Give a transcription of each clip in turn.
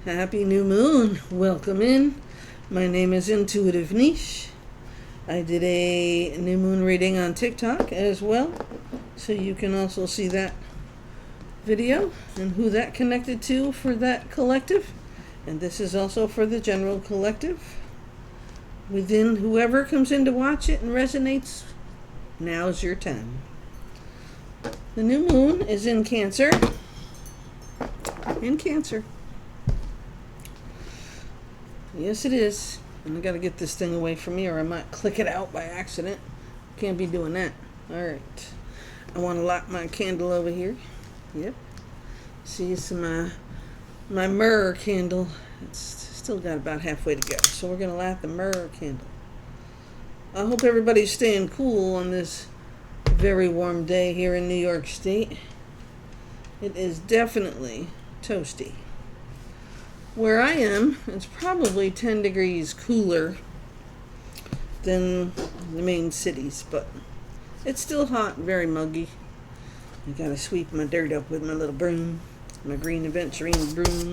Happy new moon. Welcome in. My name is Intuitive Niche. I did a new moon reading on TikTok as well, so you can also see that video and who that connected to for that collective. And this is also for the general collective. Within whoever comes in to watch it and resonates, now's your time. The new moon is in Cancer. In Cancer. Yes, it is. And I gotta get this thing away from me or I might click it out by accident. Can't be doing that. Alright. I want to light my candle over here. Yep. See, it's my myrrh candle. It's still got about halfway to go. So we're gonna light the myrrh candle. I hope everybody's staying cool on this very warm day here in New York State. It is definitely toasty. Where I am, it's probably 10 degrees cooler than the main cities, but it's still hot and very muggy. I gotta sweep my dirt up with my little broom, my green aventurine broom.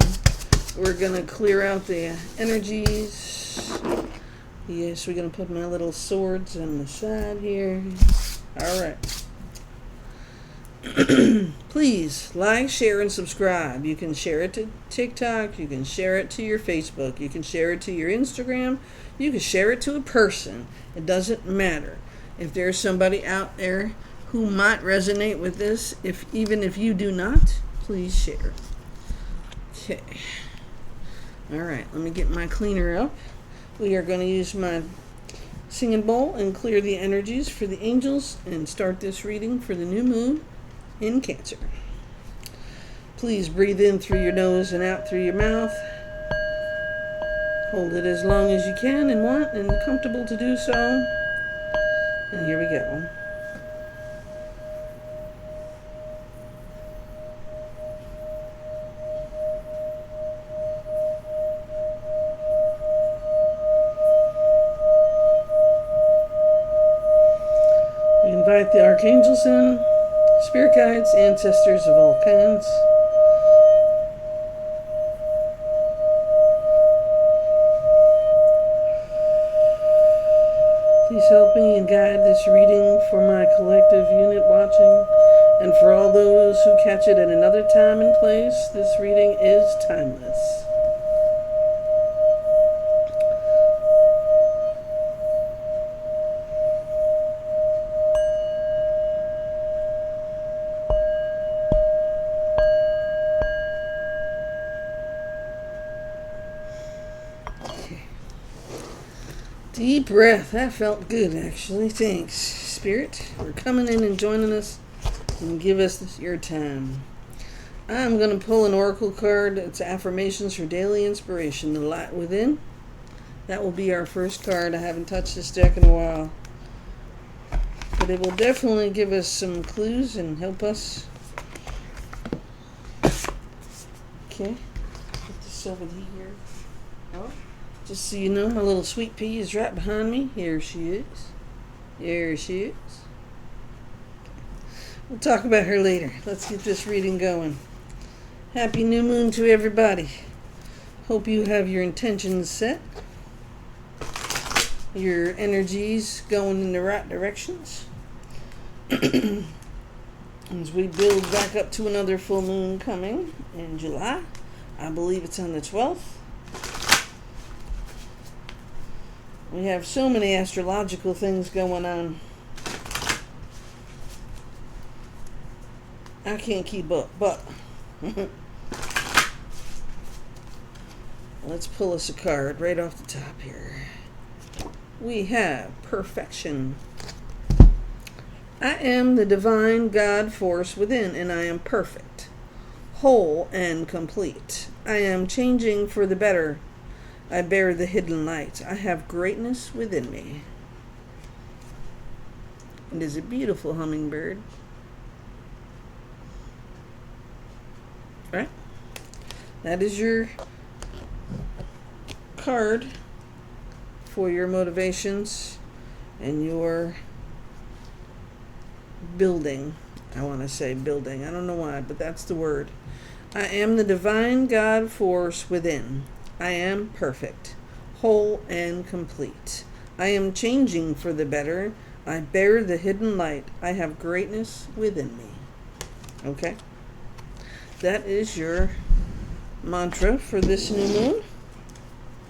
We're gonna clear out the energies. Yes, we're gonna put my little swords on the side here. Alright. Please like, share, and subscribe. You can share it to TikTok. You can share it to your Facebook. You can share it to your Instagram. You can share it to a person. It doesn't matter. If there's somebody out there who might resonate with this, even if you do not, please share. Okay. Alright, let me get my cleaner up. We are going to use my singing bowl and clear the energies for the angels and start this reading for the new moon in Cancer. Please breathe in through your nose and out through your mouth. Hold it as long as you can and want and comfortable to do so. And here we go. We invite the archangels in, spirit guides, ancestors of all kinds. Please help me and guide this reading for my collective unit watching, and for all those who catch it at another time and place. This reading is timeless. Deep breath. That felt good, actually. Thanks, Spirit, for coming in and joining us and give us your time. I'm going to pull an oracle card. It's affirmations for daily inspiration. The light within. That will be our first card. I haven't touched this deck in a while. But it will definitely give us some clues and help us. Okay. Put this over here. Oh. Just so you know, my little sweet pea is right behind me. Here she is. There she is. We'll talk about her later. Let's get this reading going. Happy new moon to everybody. Hope you have your intentions set. Your energies going in the right directions. As we build back up to another full moon coming in July. I believe it's on the 12th. We have so many astrological things going on. I can't keep up, but let's pull us a card right off the top here. We have perfection. I am the divine God force within, and I am perfect, whole, and complete. I am changing for the better. I bear the hidden light. I have greatness within me. It is a beautiful hummingbird. Right? That is your card for your motivations and your building. I want to say building. I don't know why, but that's the word. I am the divine God force within. I am perfect, whole, and complete. I am changing for the better. I bear the hidden light. I have greatness within me. Okay? That is your mantra for this new moon.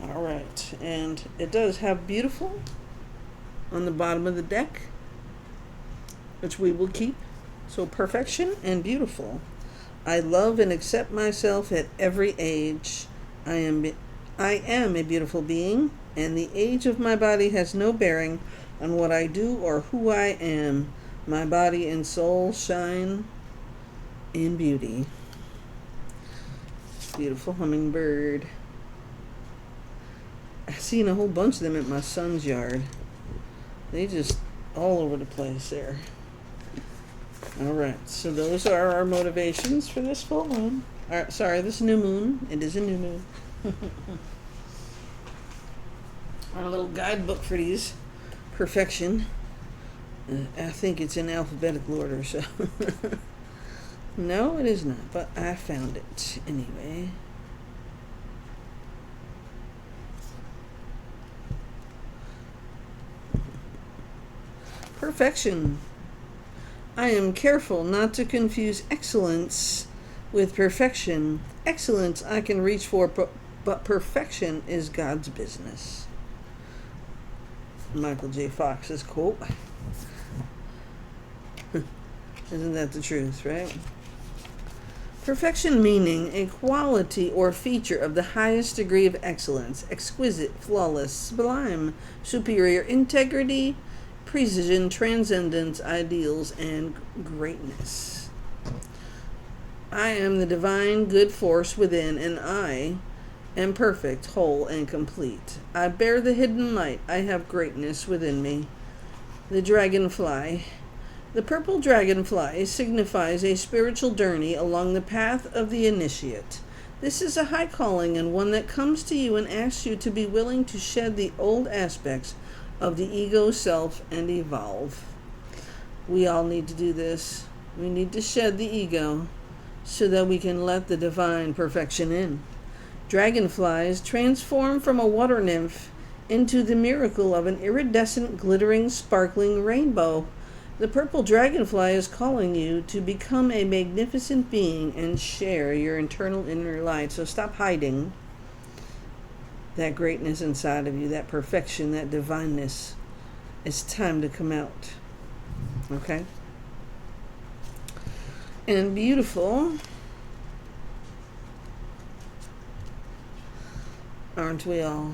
All right. And it does have beautiful on the bottom of the deck, which we will keep. So perfection and beautiful. I love and accept myself at every age. I am a beautiful being, and the age of my body has no bearing on what I do or who I am. My body and soul shine in beauty. Beautiful hummingbird. I've seen a whole bunch of them at my son's yard. They just all over the place there. All right, so those are our motivations for this full moon. This new moon. It is a new moon. Our little guidebook for these. Perfection. I think it's in alphabetical order, so. No, it is not, but I found it anyway. Perfection. I am careful not to confuse excellence with perfection. Excellence I can reach for, but perfection is God's business. Michael J. Fox's quote. Isn't that the truth, right? Perfection meaning a quality or feature of the highest degree of excellence, exquisite, flawless, sublime, superior, integrity, precision, transcendence, ideals, and greatness. I am the divine good force within, and I am perfect, whole, and complete. I bear the hidden light. I have greatness within me. The dragonfly. The purple dragonfly signifies a spiritual journey along the path of the initiate. This is a high calling and one that comes to you and asks you to be willing to shed the old aspects of the ego self and evolve. We all need to do this. We need to shed the ego so that we can let the divine perfection in. Dragonflies transform from a water nymph into the miracle of an iridescent, glittering, sparkling rainbow. The purple dragonfly is calling you to become a magnificent being and share your internal inner light. So stop hiding that greatness inside of you, that perfection, that divineness. It's time to come out. Okay? And beautiful, aren't we all?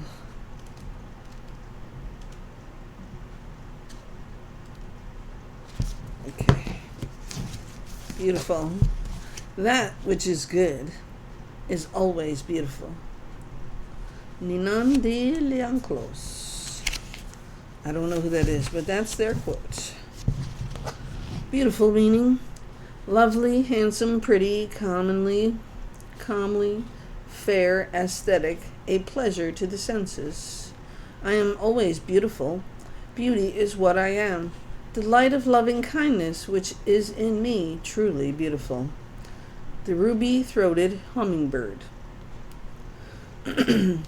Okay. Beautiful. That which is good is always beautiful. Ninan de Leonclos. I don't know who that is, but that's their quote. Beautiful meaning. Lovely, handsome, pretty, calmly, fair, aesthetic, a pleasure to the senses. I am always beautiful. Beauty is what I am. The light of loving kindness which is in me, truly beautiful. The ruby-throated hummingbird.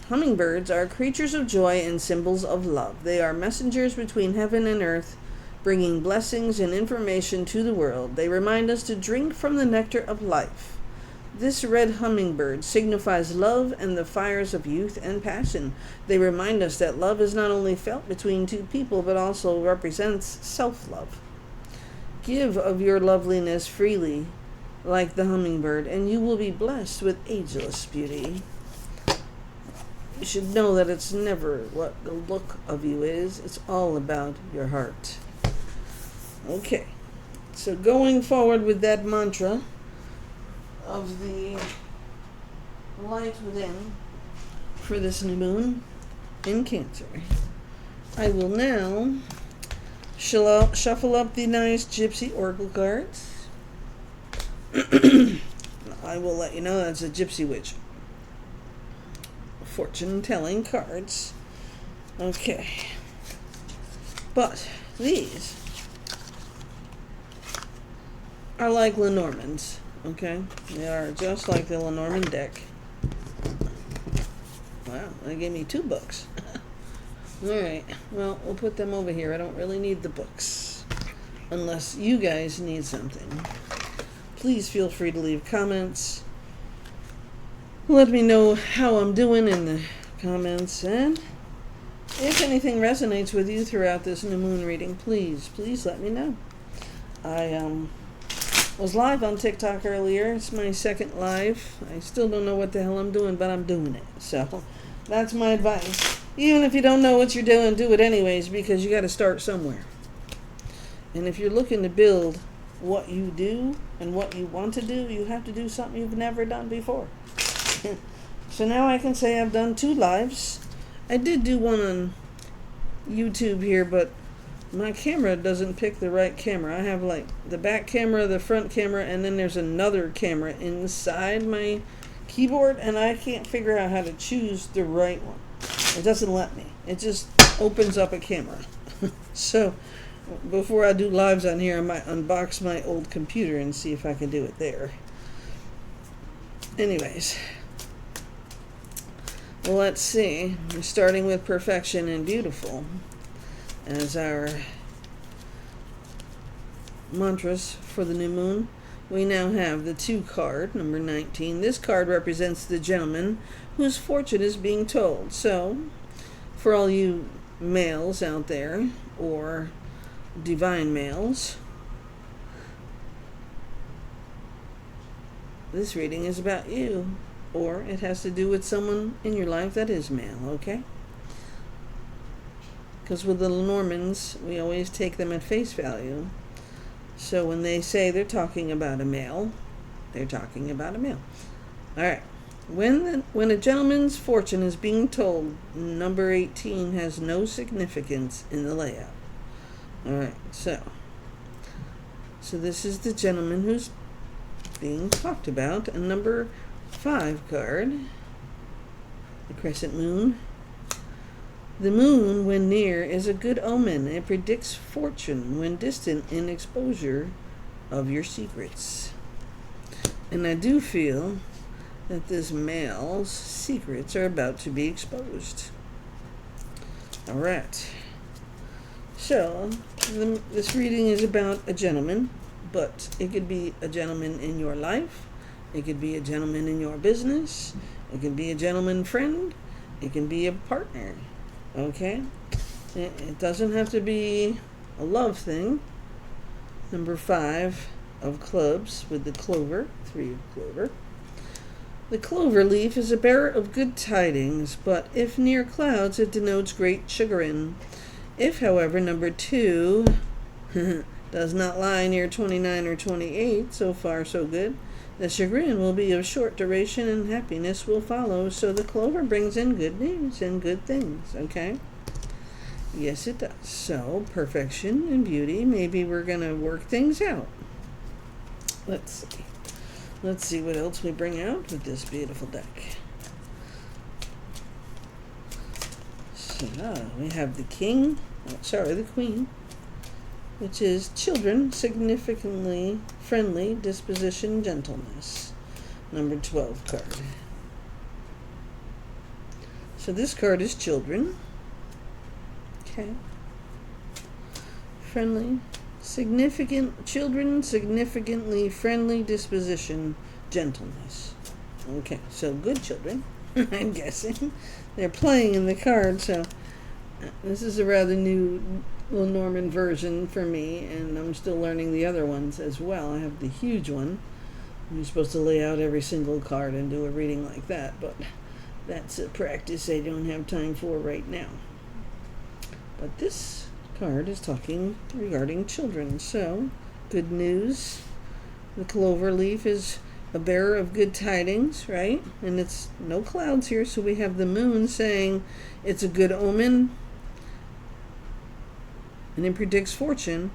Hummingbirds are creatures of joy and symbols of love. They are messengers between heaven and earth, bringing blessings and information to the world. They remind us to drink from the nectar of life. This red hummingbird signifies love and the fires of youth and passion. They remind us that love is not only felt between two people, but also represents self-love. Give of your loveliness freely, like the hummingbird, and you will be blessed with ageless beauty. You should know that it's never what the look of you is. It's all about your heart. Okay, so going forward with that mantra of the light within for this new moon in Cancer, I will now shuffle up the nice Gypsy Oracle cards. I will let you know that's a Gypsy Witch fortune-telling cards. Okay. But these are like Lenormands. Okay, they are just like the Lenormand deck. Wow, they gave me 2 books. Alright, well, we'll put them over here. I don't really need the books. Unless you guys need something. Please feel free to leave comments. Let me know how I'm doing in the comments. And if anything resonates with you throughout this new moon reading, please let me know. I was live on TikTok earlier. It's my second live. I still don't know what the hell I'm doing, but I'm doing it. So that's my advice. Even if you don't know what you're doing, do it anyways, because you got to start somewhere. And if you're looking to build what you do and what you want to do, you have to do something you've never done before. So now I can say I've done 2 lives. I did do one on YouTube here, but my camera doesn't pick the right camera. I have like the back camera, the front camera, and then there's another camera inside my keyboard, and I can't figure out how to choose the right one. It doesn't let me. It just opens up a camera. So before I do lives on here, I might unbox my old computer and see if I can do it there. Anyways, well, let's see. We're starting with perfection and beautiful as our mantras for the new moon. We now have the 2 card, number 19. This card represents the gentleman whose fortune is being told. So, for all you males out there, or divine males, this reading is about you, or it has to do with someone in your life that is male, okay? Because with the Lenormands, we always take them at face value. So when they say they're talking about a male, they're talking about a male. All right. When a gentleman's fortune is being told, number 18 has no significance in the layout. All right. So this is the gentleman who's being talked about. And number 5 card, the crescent moon. The moon, when near, is a good omen. It predicts fortune when distant in exposure of your secrets. And I do feel that this male's secrets are about to be exposed. All right. So, this reading is about a gentleman, but it could be a gentleman in your life. It could be a gentleman in your business. It could be a gentleman friend. It can be a partner. Okay? It doesn't have to be a love thing. Number 5 of clubs with the clover, 3 of clover. The clover leaf is a bearer of good tidings, but if near clouds, it denotes great chagrin. If, however, number 2 does not lie near 29 or 28, so far so good, the chagrin will be of short duration and happiness will follow. So the clover brings in good news and good things, okay? Yes, it does. So, perfection and beauty. Maybe we're going to work things out. Let's see. Let's see what else we bring out with this beautiful deck. So, we have the king, the queen, which is children, significantly friendly disposition, gentleness. Number 12 card. So this card is children. Okay. Friendly, children, significantly friendly disposition, gentleness. Okay, so good children, I'm guessing. They're playing in the card, so this is a rather new Lenormand version for me, and I'm still learning the other ones as well. I have the huge one. You're supposed to lay out every single card and do a reading like that, but that's a practice I don't have time for right now. But this card is talking regarding children, so good news. The clover leaf is a bearer of good tidings, right? And it's no clouds here, so we have the moon saying it's a good omen, and it predicts fortune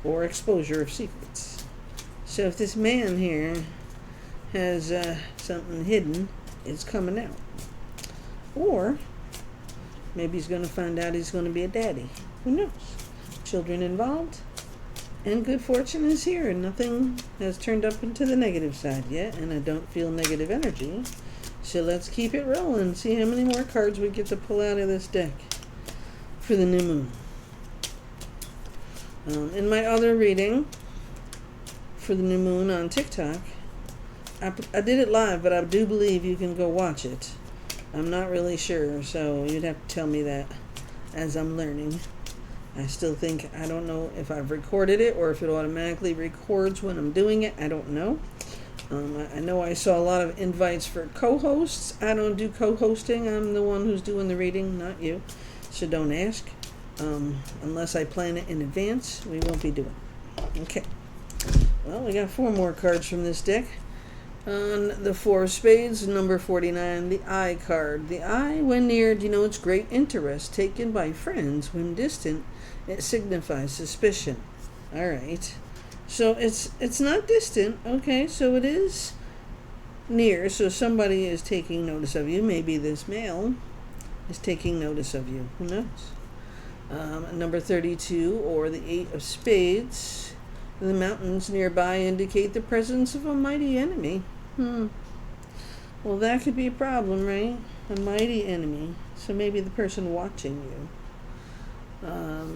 or exposure of secrets. So if this man here has something hidden, it's coming out. Or maybe he's going to find out he's going to be a daddy. Who knows? Children involved, And good fortune is here. Nothing has turned up into the negative side yet, and I don't feel negative energy. So let's keep it rolling. See how many more cards we get to pull out of this deck for the new moon. In my other reading for the new moon on TikTok, I did it live, but I do believe you can go watch it. I'm not really sure, so you'd have to tell me that as I'm learning. I still think, I don't know if I've recorded it or if it automatically records when I'm doing it. I don't know. I know I saw a lot of invites for co-hosts. I don't do co-hosting. I'm the one who's doing the reading, not you. So don't ask. Unless I plan it in advance, we won't be doing it. Okay. Well, we got 4 more cards from this deck. On the 4 of spades, number 49, the eye card. The eye, when near, denotes great interest taken by friends. When distant, it signifies suspicion. All right. So it's not distant. Okay, so it is near. So somebody is taking notice of you. Maybe this male is taking notice of you. Who knows? Number 32, or the 8 of spades. The mountains nearby indicate the presence of a mighty enemy. Well, that could be a problem, right? A mighty enemy. So maybe the person watching you.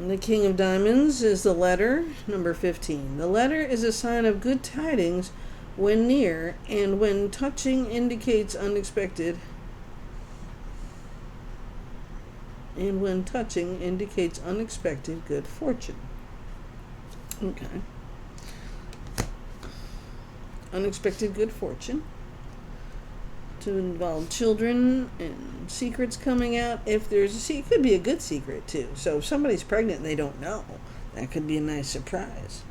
The King of Diamonds is the letter, number 15. The letter is a sign of good tidings when near, and when touching indicates unexpected. And when touching indicates unexpected good fortune. Okay. Unexpected good fortune. To involve children and secrets coming out. If there's a secret, it could be a good secret too. So if somebody's pregnant and they don't know, that could be a nice surprise.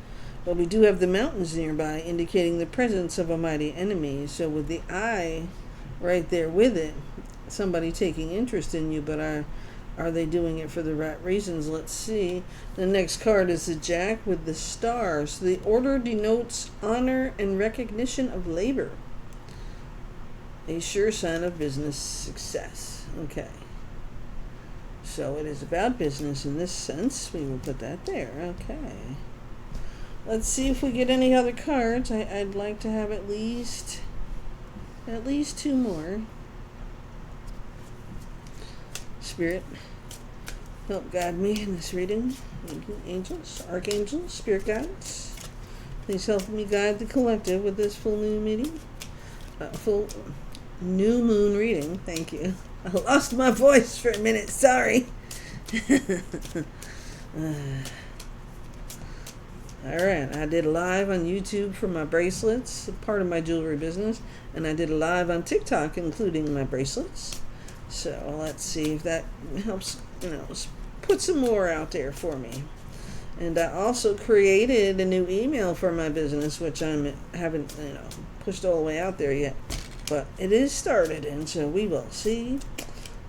But we do have the mountains nearby indicating the presence of a mighty enemy. So with the eye right there with it, somebody taking interest in you, but are they doing it for the right reasons? Let's see. The next card is the Jack with the stars. The order denotes honor and recognition of labor. A sure sign of business success. Okay. So it is about business in this sense. We will put that there. Okay. Let's see if we get any other cards. I'd like to have at least 2 more. Spirit, help guide me in this reading. Angels, archangels, spirit guides, please help me guide the collective with this full new meeting. Full new moon reading. Thank you. I lost my voice for a minute. Sorry. Alright, I did a live on YouTube for my bracelets, part of my jewelry business, and I did a live on TikTok including my bracelets. So let's see if that helps, put some more out there for me. And I also created a new email for my business, which I haven't, pushed all the way out there yet. But it is started, and so we will see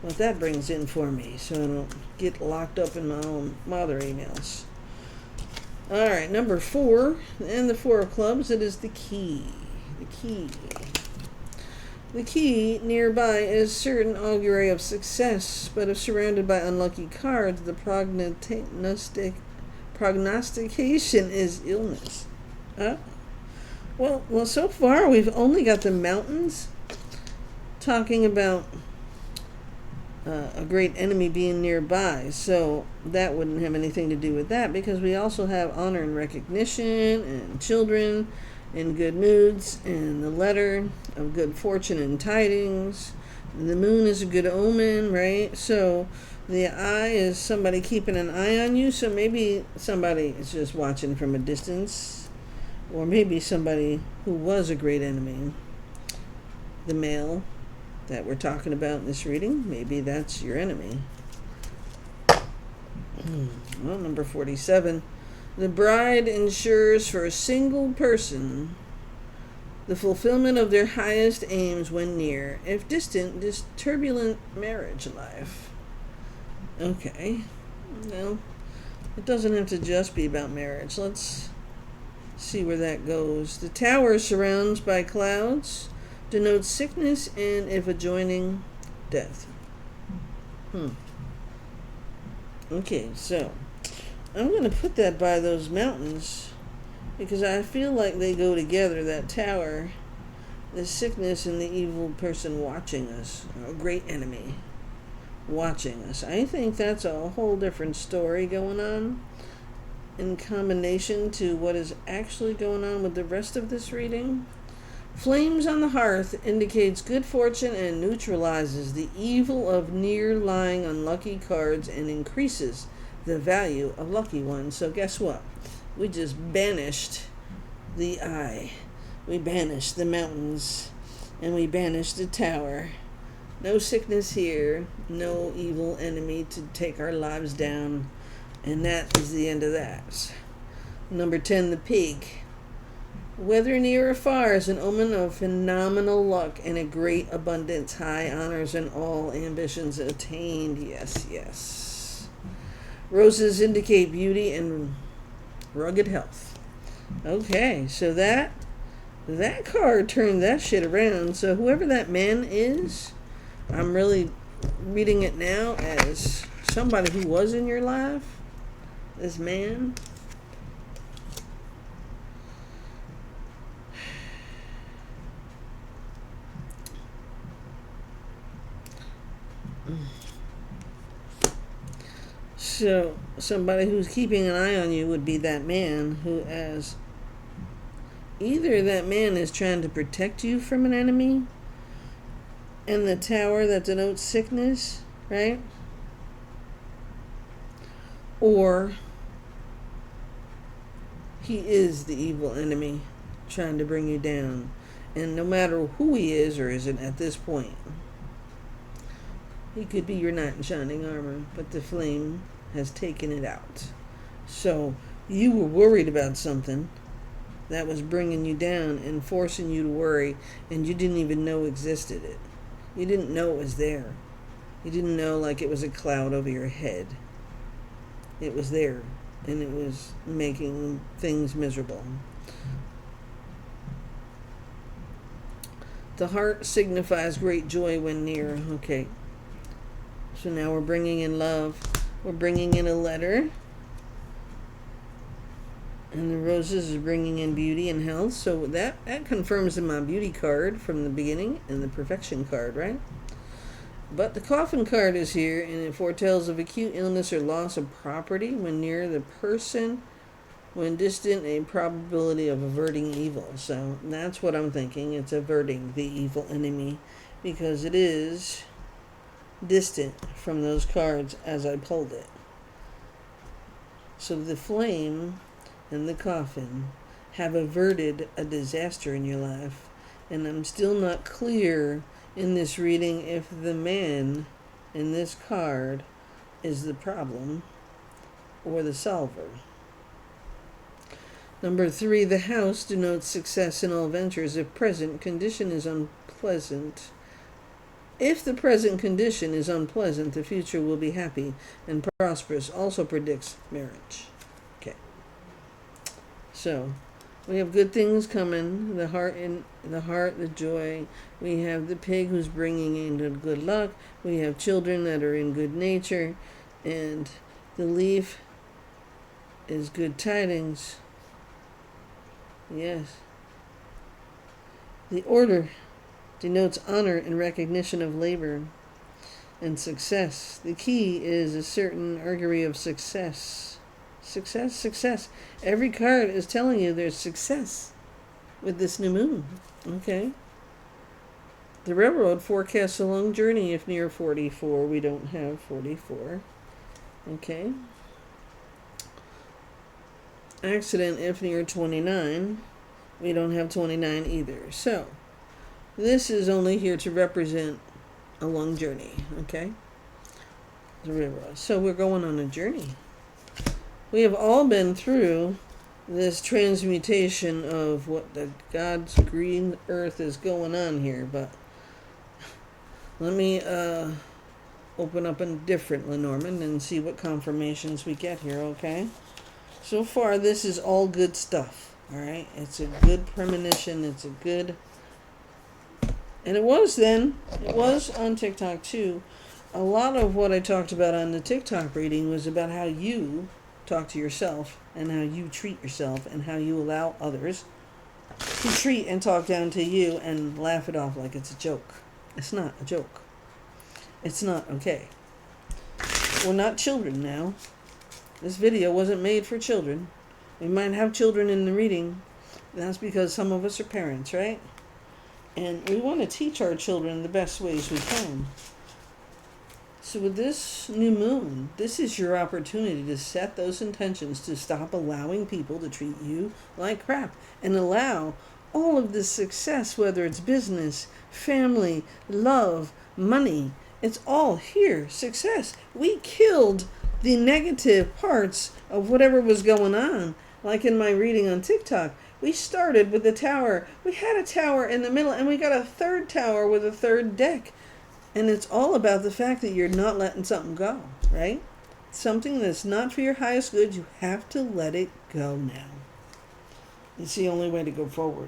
what that brings in for me, so I don't get locked up in my own mother emails. All right, number 4, and the 4 of clubs, it is the key. The key. The key nearby is certain augury of success, but if surrounded by unlucky cards, the prognostication is illness. Well, so far we've only got the mountains talking about a great enemy being nearby, so that wouldn't have anything to do with that, because we also have honor and recognition and children in good moods and the letter of good fortune and tidings. The moon is a good omen, right? So the eye is somebody keeping an eye on you, so maybe somebody is just watching from a distance, or maybe somebody who was a great enemy, the male that we're talking about in this reading, maybe that's your enemy. Well, number 47. The bride ensures for a single person the fulfillment of their highest aims when near, if distant, this turbulent marriage life. Okay. Well, it doesn't have to just be about marriage. Let's see where that goes. The tower surrounds by clouds denotes sickness and, if adjoining, death. Okay, so I'm going to put that by those mountains because I feel like they go together. That tower, the sickness, and the evil person watching us, a great enemy watching us. I think that's a whole different story going on in combination to what is actually going on with the rest of this reading. Flames on the hearth indicates good fortune and neutralizes the evil of near-lying unlucky cards and increases the value of lucky ones. So guess what? We just banished the eye. We banished the mountains. And we banished the tower. No sickness here. No evil enemy to take our lives down. And that is the end of that. Number 10, the pig. Whether near or far is an omen of phenomenal luck and a great abundance, high honors, and all ambitions attained. Yes, yes. Roses indicate beauty and rugged health. Okay, so that card turned that shit around. So whoever that man is, I'm really reading it now as somebody who was in your life. This man. So somebody who's keeping an eye on you would be that man who, as either that man is trying to protect you from an enemy, and the tower that denotes sickness, right? Or he is the evil enemy trying to bring you down. And no matter who he is or isn't at this point, he could be your knight in shining armor, but the flame has taken it out. So you were worried about something that was bringing you down and forcing you to worry, and you didn't even know existed. You didn't know it was there. You didn't know, like it was a cloud over your head. It was there, and it was making things miserable. The heart signifies great joy when near. Okay. So now we're bringing in love. We're bringing in a letter. And the roses are bringing in beauty and health. So that confirms in my beauty card from the beginning and the perfection card, right? But the coffin card is here, and it foretells of acute illness or loss of property when near the person. When distant, a probability of averting evil. So that's what I'm thinking. It's averting the evil enemy because it is distant from those cards as I pulled it. So the flame and the coffin have averted a disaster in your life. And I'm still not clear in this reading if the man in this card is the problem or the solver. Number 3, the house denotes success in all ventures if present condition is unpleasant. If the present condition is unpleasant, the future will be happy and prosperous. Also predicts marriage. Okay. So, we have good things coming. The heart, the joy. We have the pig who's bringing in good luck. We have children that are in good nature. And the leaf is good tidings. Yes. The order denotes honor and recognition of labor and success. The key is a certain augury of success. Success. Every card is telling you there's success with this new moon. Okay. The railroad forecasts a long journey if near 44. We don't have 44. Okay. Accident if near 29. We don't have 29 either. So, this is only here to represent a long journey, okay? The railroad. So we're going on a journey. We have all been through this transmutation of what the God's green earth is going on here, but let me open up a different Lenormand and see what confirmations we get here, okay? So far, this is all good stuff, all right? It's a good premonition. It's a good... And it was on TikTok too. A lot of what I talked about on the TikTok reading was about how you talk to yourself and how you treat yourself and how you allow others to treat and talk down to you and laugh it off like it's a joke. It's not a joke. It's not okay. We're not children now. This video wasn't made for children. We might have children in the reading. That's because some of us are parents, right? And we want to teach our children the best ways we can. So with this new moon, this is your opportunity to set those intentions to stop allowing people to treat you like crap and allow all of this success, whether it's business, family, love, money, it's all here. Success. We killed the negative parts of whatever was going on. Like in my reading on TikTok, we started with the tower. We had a tower in the middle and we got a third tower with a third deck. And it's all about the fact that you're not letting something go, right? Something that's not for your highest good, you have to let it go now. It's the only way to go forward.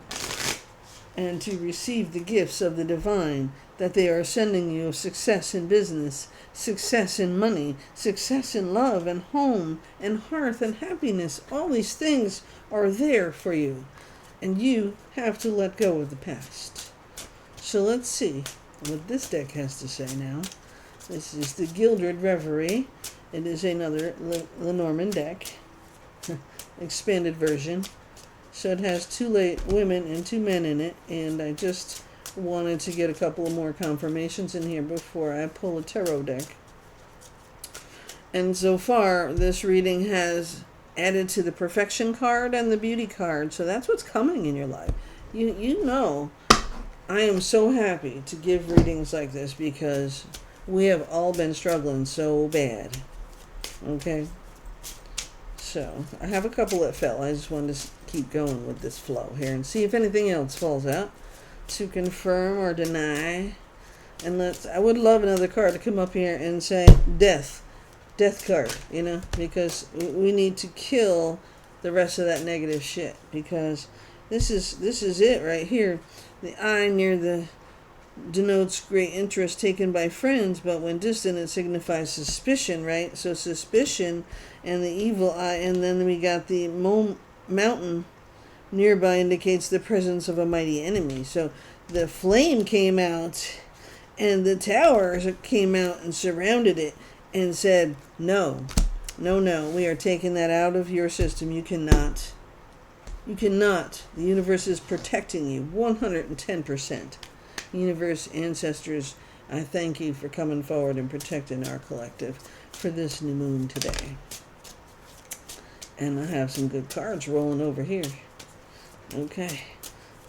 And to receive the gifts of the divine that they are sending you of success in business, success in money, success in love and home and hearth and happiness. All these things are there for you. And you have to let go of the past. So let's see what this deck has to say now. This is the Gilded Reverie. It is another Lenormand deck, expanded version. So it has 2 women and 2 men in it, and I just wanted to get a couple of more confirmations in here before I pull a tarot deck. And so far, this reading has added to the Perfection card and the Beauty card, so that's what's coming in your life. You know, I am so happy to give readings like this because we have all been struggling so bad. Okay? So, I have a couple that fell. I just wanted to keep going with this flow here and see if anything else falls out to confirm or deny. And I would love another card to come up here and say death card, because we need to kill the rest of that negative shit, because this is it right here. The eye near the denotes great interest taken by friends, but when distant it signifies suspicion, right? So suspicion and the evil eye, and then we got the mountain nearby indicates the presence of a mighty enemy. So the flame came out and the towers came out and surrounded it and said, no, we are taking that out of your system. You cannot. The universe is protecting you 110%. Universe, ancestors, I thank you for coming forward and protecting our collective for this new moon today. And I have some good cards rolling over here. Okay,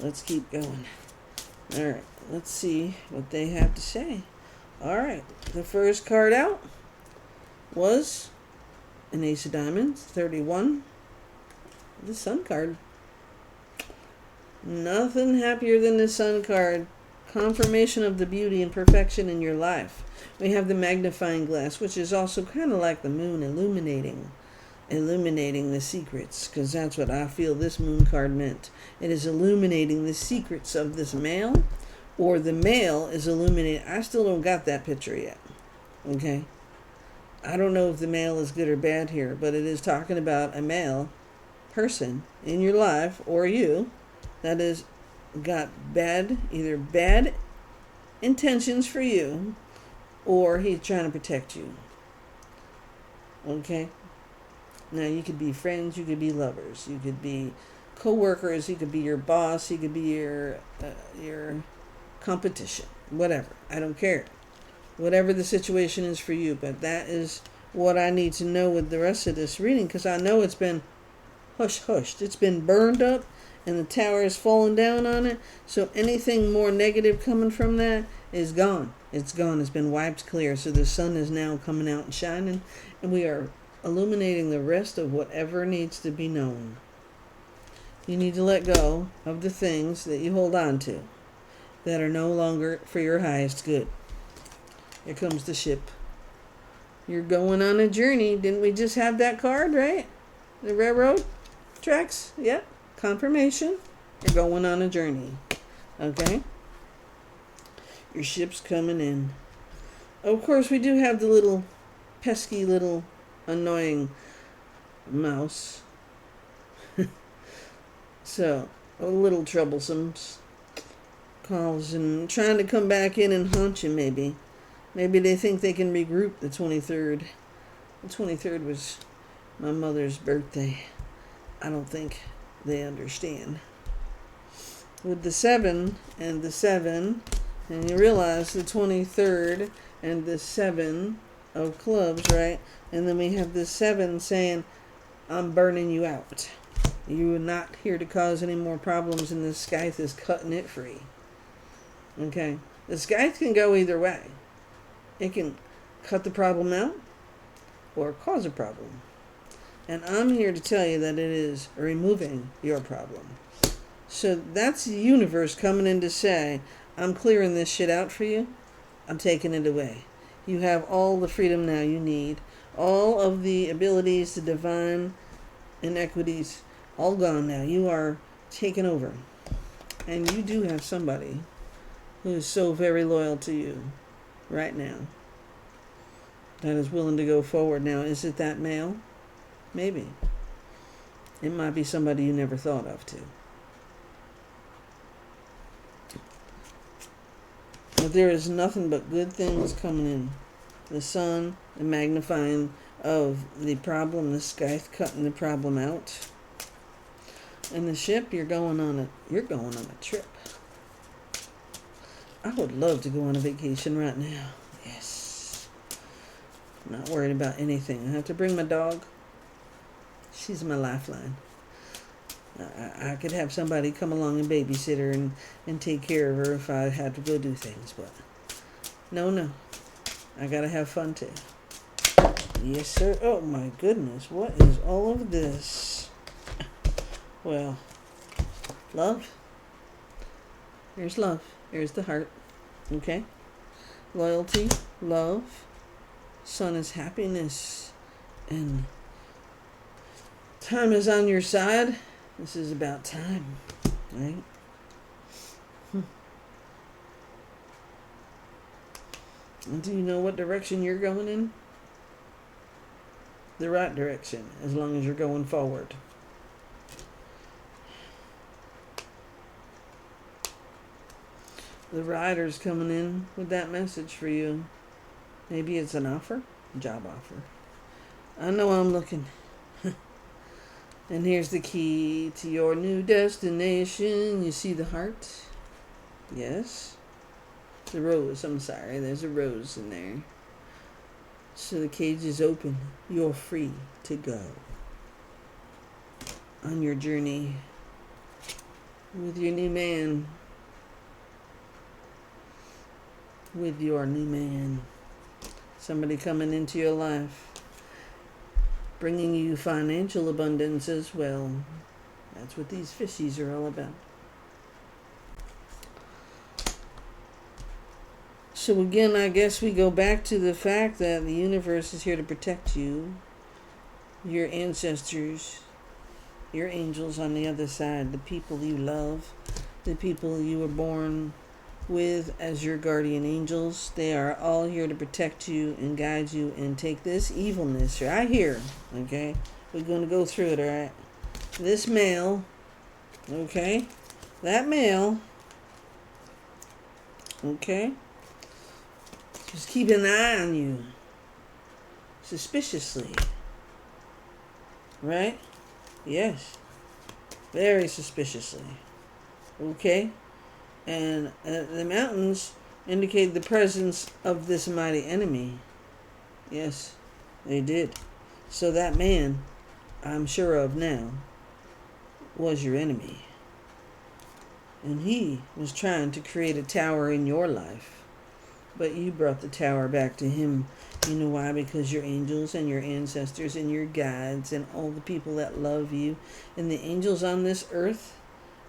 let's keep going. All right, let's see what they have to say. All right, the first card out was an Ace of Diamonds, 31. The Sun card. Nothing happier than the Sun card. Confirmation of the beauty and perfection in your life. We have the magnifying glass, which is also kind of like the moon illuminating the secrets, because that's what I feel this moon card meant. It is illuminating the secrets of this male, or the male is illuminating. I still don't got that picture yet. Okay? I don't know if the male is good or bad here, but it is talking about a male person in your life, or you, that is got either bad intentions for you, or he's trying to protect you. Okay? Now, you could be friends, you could be lovers, you could be co-workers, he could be your boss, he could be your competition, whatever. I don't care. Whatever the situation is for you, but that is what I need to know with the rest of this reading, because I know it's been hushed. It's been burned up, and the tower has fallen down on it, so anything more negative coming from that is gone. It's gone. It's been wiped clear, so the sun is now coming out and shining, and we are illuminating the rest of whatever needs to be known. You need to let go of the things that you hold on to that are no longer for your highest good. Here comes the ship. You're going on a journey. Didn't we just have that card, right? The railroad tracks? Yep. Confirmation. You're going on a journey. Okay? Your ship's coming in. Of course, we do have the little pesky little annoying mouse. So, a little troublesome. Causing, trying to come back in and haunt you, maybe. Maybe they think they can regroup the 23rd. The 23rd was my mother's birthday. I don't think they understand. With the 7 and the 7, and you realize the 23rd and the 7 of clubs, right? And then we have the 7 saying, I'm burning you out. You are not here to cause any more problems, and the scythe is cutting it free. Okay? The scythe can go either way. It can cut the problem out or cause a problem. And I'm here to tell you that it is removing your problem. So that's the universe coming in to say, I'm clearing this shit out for you. I'm taking it away. You have all the freedom now you need. All of the abilities, the divine inequities, all gone now. You are taken over. And you do have somebody who is so very loyal to you right now that is willing to go forward. Now, is it that male? Maybe. It might be somebody you never thought of, too. But there is nothing but good things coming in. The sun, the magnifying of the problem, the scythe cutting the problem out. And the ship, you're going on a trip. I would love to go on a vacation right now. Yes. I'm not worried about anything. I have to bring my dog. She's my lifeline. I could have somebody come along and babysit her and take care of her if I had to go do things. But no. I gotta have fun too. Yes, sir. Oh my goodness. What is all of this? Well, love. Here's love. Here's the heart. Okay? Loyalty, love. Sun is happiness. And time is on your side. This is about time. Right? And do you know what direction you're going in? The right direction, as long as you're going forward. The rider's coming in with that message for you. Maybe it's an offer, job offer. I know I'm looking. And here's the key to your new destination. You see the heart? Yes. The rose, I'm sorry, there's a rose in there. So the cage is open. You're free to go on your journey with your new man. With your new man. Somebody coming into your life, bringing you financial abundance as well. That's what these fishies are all about. So again, I guess we go back to the fact that the universe is here to protect you, your ancestors, your angels on the other side, the people you love, the people you were born with as your guardian angels. They are all here to protect you and guide you and take this evilness right here, okay? We're going to go through it, all right? This male, okay? That male, okay? Just keep an eye on you. Suspiciously. Right? Yes. Very suspiciously. Okay? And the mountains indicate the presence of this mighty enemy. Yes, they did. So that man, I'm sure of now, was your enemy. And he was trying to create a tower in your life. But you brought the tower back to him. You know why? Because your angels and your ancestors and your guides and all the people that love you and the angels on this earth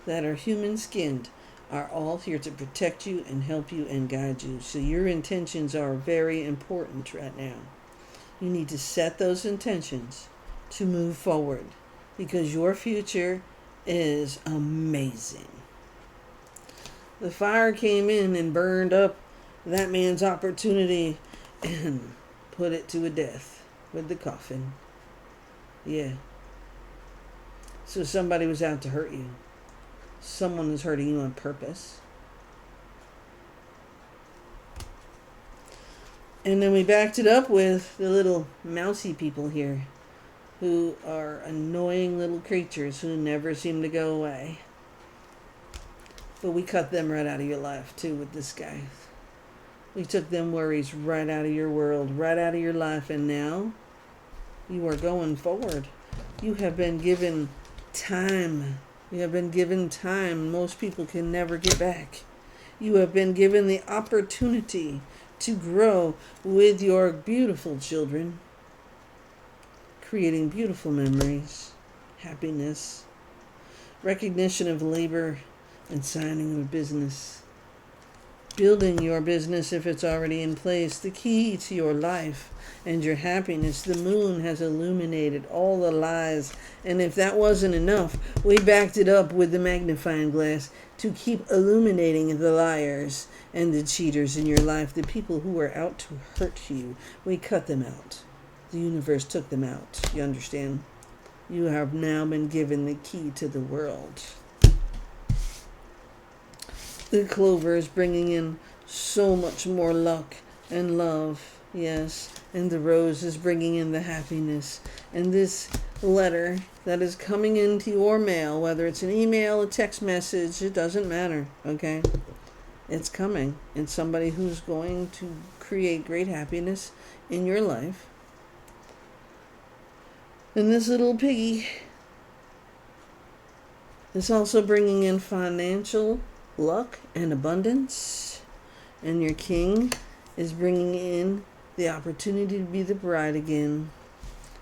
that are human-skinned are all here to protect you and help you and guide you. So your intentions are very important right now. You need to set those intentions to move forward because your future is amazing. The fire came in and burned up that man's opportunity and put it to a death with the coffin. Yeah. So somebody was out to hurt you. Someone is hurting you on purpose. And then we backed it up with the little mousy people here, who are annoying little creatures who never seem to go away. But we cut them right out of your life too with this guy. We took them worries right out of your world, right out of your life, and now you are going forward. You have been given time. You have been given time most people can never get back. You have been given the opportunity to grow with your beautiful children, creating beautiful memories, happiness, recognition of labor, and signing of business. Building your business if it's already in place, the key to your life and your happiness. The moon has illuminated all the lies, and if that wasn't enough, we backed it up with the magnifying glass to keep illuminating the liars and the cheaters in your life, the people who are out to hurt you. We cut them out. The universe took them out. You understand? You have now been given the key to the world. The clover is bringing in so much more luck and love, yes. And the rose is bringing in the happiness. And this letter that is coming into your mail, whether it's an email, a text message, it doesn't matter, okay? It's coming. It's somebody who's going to create great happiness in your life. And this little piggy is also bringing in financial luck and abundance, and your king is bringing in the opportunity to be the bride again,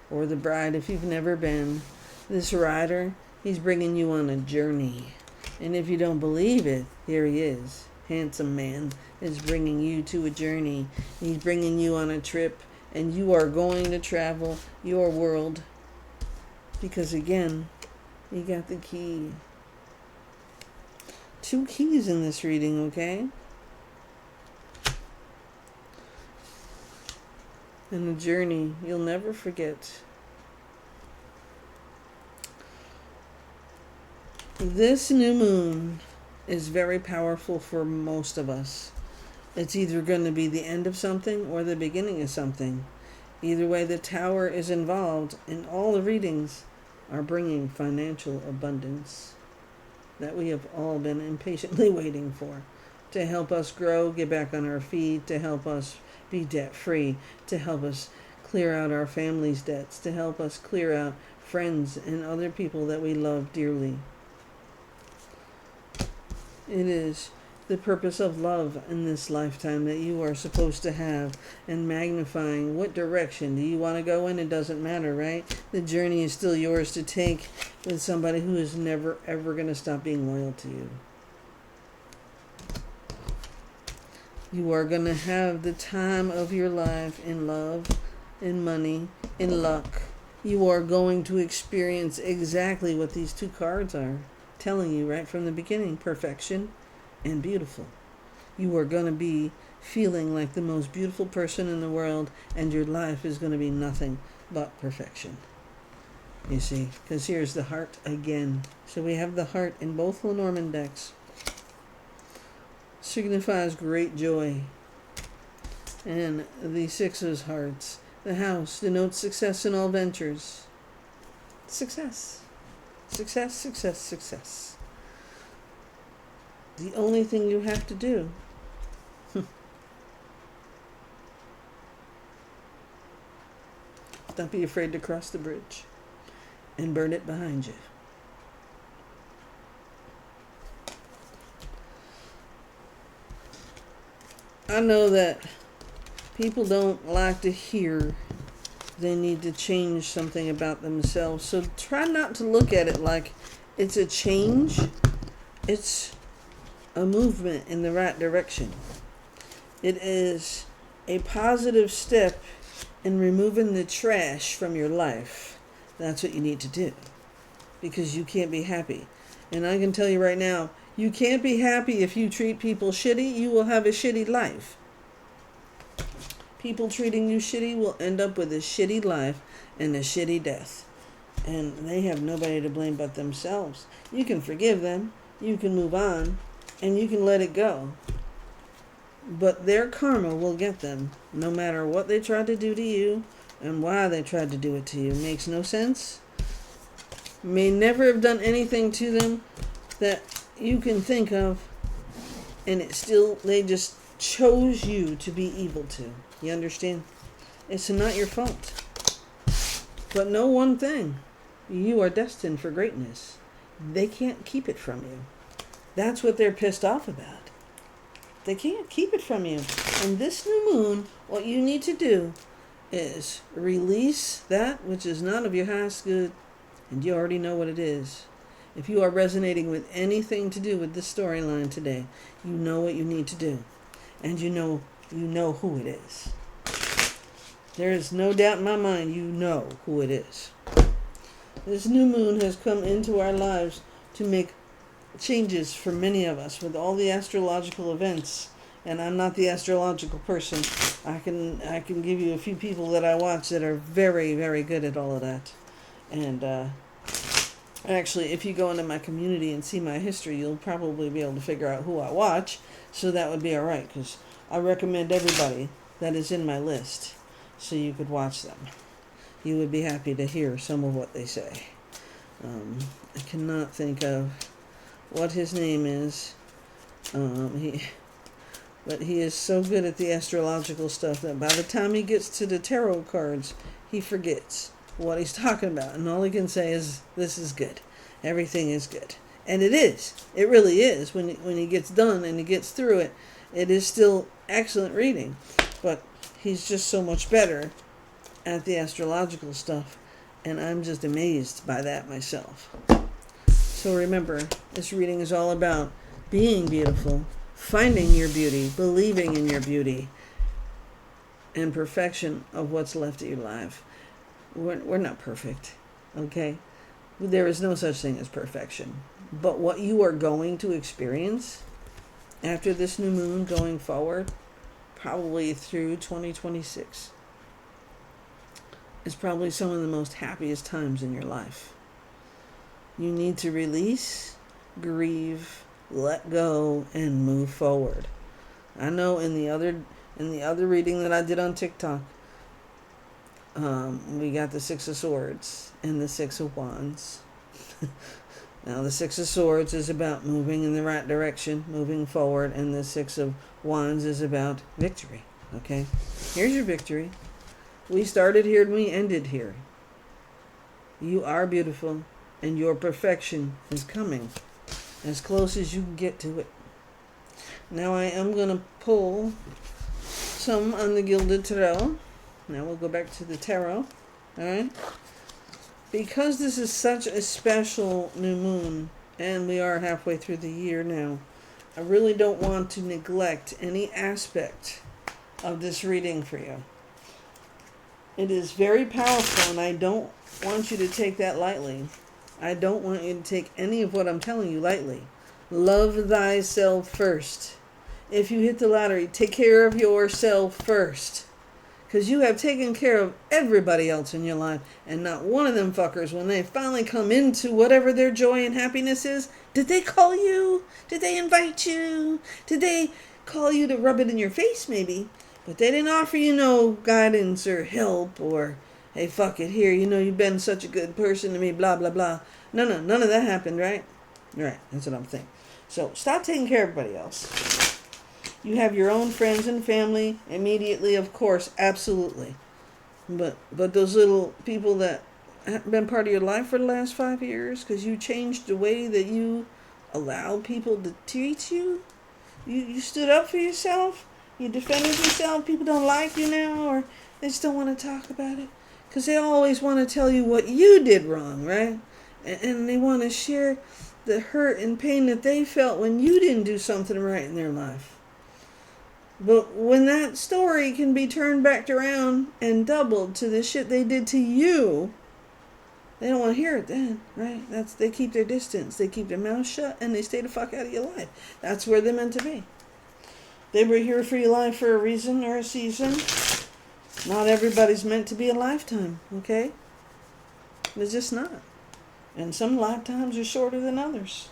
or the bride if you've never been. This rider, he's bringing you on a journey, and if you don't believe it, here he is. Handsome man is bringing you to a journey. He's bringing you on a trip, and you are going to travel your world, because again, you got the key. 2 keys in this reading, okay? And a journey you'll never forget. This new moon is very powerful for most of us. It's either going to be the end of something or the beginning of something. Either way, the tower is involved, and all the readings are bringing financial abundance that we have all been impatiently waiting for, to help us grow, get back on our feet, to help us be debt-free, to help us clear out our family's debts, to help us clear out friends and other people that we love dearly. It is the purpose of love in this lifetime that you are supposed to have, and magnifying what direction do you want to go in. It doesn't matter, right? The journey is still yours to take with somebody who is never ever going to stop being loyal to you. You are going to have the time of your life in love, in money, in luck. You are going to experience exactly what these 2 cards are telling you right from the beginning: perfection and beautiful. You are going to be feeling like the most beautiful person in the world, and your life is going to be nothing but perfection. You see, because here's the heart again. So we have the heart in both Lenormand decks. Signifies great joy. And the 6 of hearts, the house, denotes success in all ventures. Success. Success, success, success. The only thing you have to do don't be afraid to cross the bridge and burn it behind you. I know that people don't like to hear they need to change something about themselves, so try not to look at it like it's a change. It's a movement in the right direction. It is a positive step in removing the trash from your life. That's what you need to do, because you can't be happy. And I can tell you right now, you can't be happy if you treat people shitty. You will have a shitty life. People treating you shitty will end up with a shitty life and a shitty death. and they have nobody to blame but themselves. You can forgive them, you can move on, and you can let it go. But their karma will get them, no matter what they tried to do to you and why they tried to do it to you. Makes no sense. May never have done anything to them that you can think of, and they just chose you to be evil to. You understand? It's not your fault. But know one thing. You are destined for greatness. They can't keep it from you. That's what they're pissed off about. They can't keep it from you. And this new moon, what you need to do is release that which is not of your highest good, and you already know what it is. If you are resonating with anything to do with this storyline today, you know what you need to do. And you know who it is. There is no doubt in my mind you know who it is. This new moon has come into our lives to make changes for many of us with all the astrological events. And I'm not the astrological person. I can give you a few people that I watch that are very, very good at all of that. And actually, if you go into my community and see my history, you'll probably be able to figure out who I watch. So that would be all right, because I recommend everybody that is in my list so you could watch them. You would be happy to hear some of what they say. I cannot think of what his name is. But he is so good at the astrological stuff that by the time he gets to the tarot cards, he forgets what he's talking about. And all he can say is, this is good. Everything is good. And it is. It really is. When he gets done and he gets through it, it is still excellent reading. But he's just so much better at the astrological stuff. And I'm just amazed by that myself. So remember, this reading is all about being beautiful, finding your beauty, believing in your beauty, and perfection of what's left of your life. We're not perfect, okay? There is no such thing as perfection. But what you are going to experience after this new moon going forward, probably through 2026, is probably some of the most happiest times in your life. You need to release, grieve, let go, and move forward. I know in the other reading that I did on TikTok, we got the Six of Swords and the Six of Wands. Now the Six of Swords is about moving in the right direction, moving forward, and the Six of Wands is about victory. Okay? Here's your victory. We started here and we ended here. You are beautiful, and your perfection is coming as close as you can get to it. Now I am going to pull some on the Gilded Tarot. Now we'll go back to the tarot. Alright? Because this is such a special new moon, and we are halfway through the year now, I really don't want to neglect any aspect of this reading for you. It is very powerful, and I don't want you to take that lightly. I don't want you to take any of what I'm telling you lightly. Love thyself first. If you hit the lottery, take care of yourself first. Because you have taken care of everybody else in your life. And not one of them fuckers, when they finally come into whatever their joy and happiness is, did they call you? Did they invite you? Did they call you to rub it in your face maybe? But they didn't offer you no guidance or help or, hey, fuck it, here, you've been such a good person to me, blah, blah, blah. No, none of that happened, right? Right, that's what I'm thinking. So stop taking care of everybody else. You have your own friends and family immediately, of course, absolutely. But those little people that have been part of your life for the last 5 years, because you changed the way that you allowed people to treat you, you stood up for yourself, you defended yourself, people don't like you now, or they just don't want to talk about it. Because they always want to tell you what you did wrong, right? And they want to share the hurt and pain that they felt when you didn't do something right in their life. But when that story can be turned back around and doubled to the shit they did to you, they don't want to hear it then, right? They keep their distance. They keep their mouth shut and they stay the fuck out of your life. That's where they're meant to be. They were here for your life for a reason or a season. Not everybody's meant to be a lifetime, okay? They're just not. And some lifetimes are shorter than others.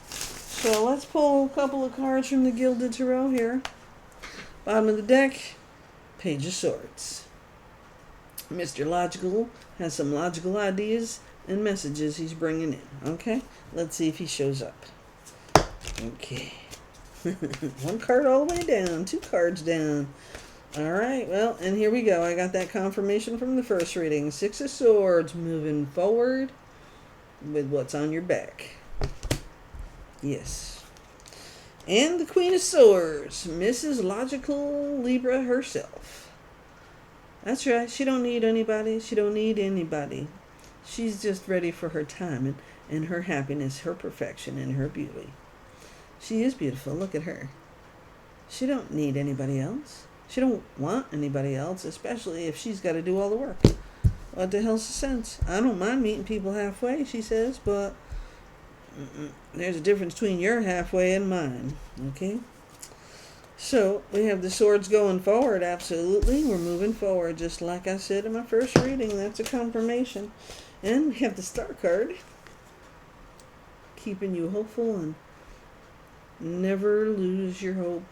So let's pull a couple of cards from the Gilded Tarot here. Bottom of the deck, Page of Swords. Mr. Logical has some logical ideas and messages he's bringing in. Okay, let's see if he shows up. Okay. One card all the way down, 2 cards down. All right, well, and here we go. I got that confirmation from the first reading. 6 of Swords, moving forward with what's on your back. Yes. And the Queen of Swords, Mrs. Logical Libra herself. That's right. She don't need anybody. She don't need anybody. She's just ready for her time and her happiness, her perfection, and her beauty. She is beautiful. Look at her. She don't need anybody else. She don't want anybody else, especially if she's got to do all the work. What the hell's the sense? I don't mind meeting people halfway, she says, but there's a difference between your halfway and mine. Okay? So, we have the swords going forward, absolutely. We're moving forward, just like I said in my first reading. That's a confirmation. And we have the Star card, keeping you hopeful and never lose your hope.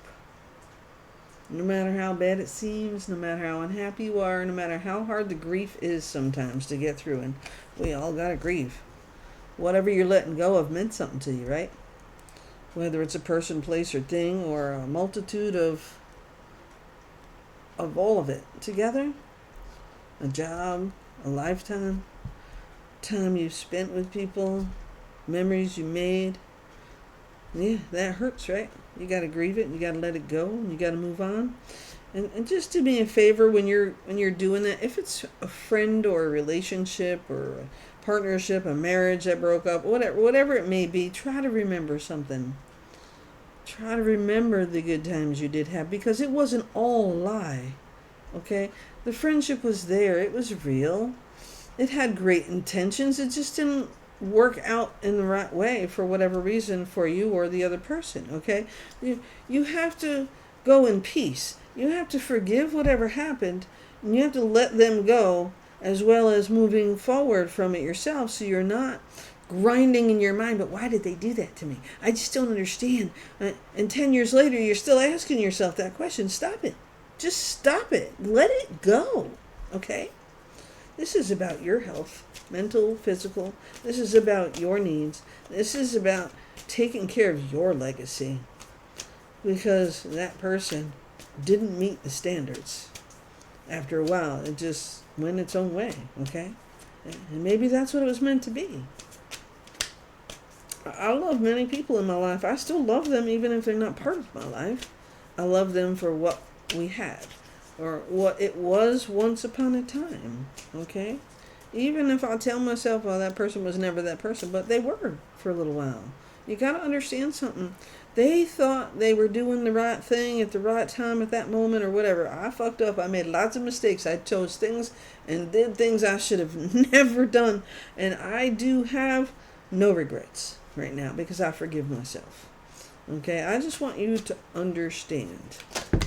No matter how bad it seems, no matter how unhappy you are, no matter how hard the grief is sometimes to get through, and we all gotta grieve. Whatever you're letting go of meant something to you, right? Whether it's a person, place, or thing, or a multitude of all of it together. A job, a lifetime, time you've spent with people, memories you made. Yeah, that hurts, right? You got to grieve it, and you got to let it go, and you got to move on. And just do me a favor when you're doing that. If it's a friend or a relationship or a partnership, a marriage that broke up, whatever it may be, try to remember something. Try to remember the good times you did have, because it wasn't all a lie. Okay? The friendship was there. It was real. It had great intentions. It just didn't work out in the right way for whatever reason for you or the other person. Okay? You have to go in peace. You have to forgive whatever happened, and you have to let them go, as well as moving forward from it yourself, so you're not grinding in your mind, but why did they do that to me? I just don't understand. And 10 years later, you're still asking yourself that question. Stop it. Just stop it. Let it go. Okay? This is about your health, mental, physical. This is about your needs. This is about taking care of your legacy, because that person didn't meet the standards. After a while, it just went its own way. Okay? And maybe that's what it was meant to be. I love many people in my life. I still love them even if they're not part of my life. I love them for what we had, or what it was once upon a time. Okay? Even if I tell myself, well, that person was never that person, but they were for a little while. You got to understand something. They thought they were doing the right thing at the right time at that moment or whatever. I fucked up. I made lots of mistakes. I chose things and did things I should have never done. And I do have no regrets right now, because I forgive myself. Okay? I just want you to understand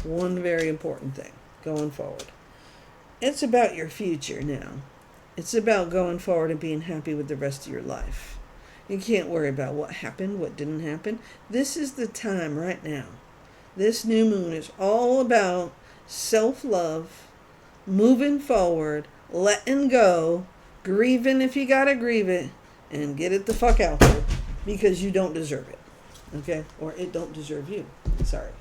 one very important thing going forward. It's about your future now. It's about going forward and being happy with the rest of your life. You can't worry about what happened, what didn't happen. This is the time right now. This new moon is all about self-love, moving forward, letting go, grieving if you gotta grieve it, and get it the fuck out there, because you don't deserve it. Okay? Or it don't deserve you. Sorry.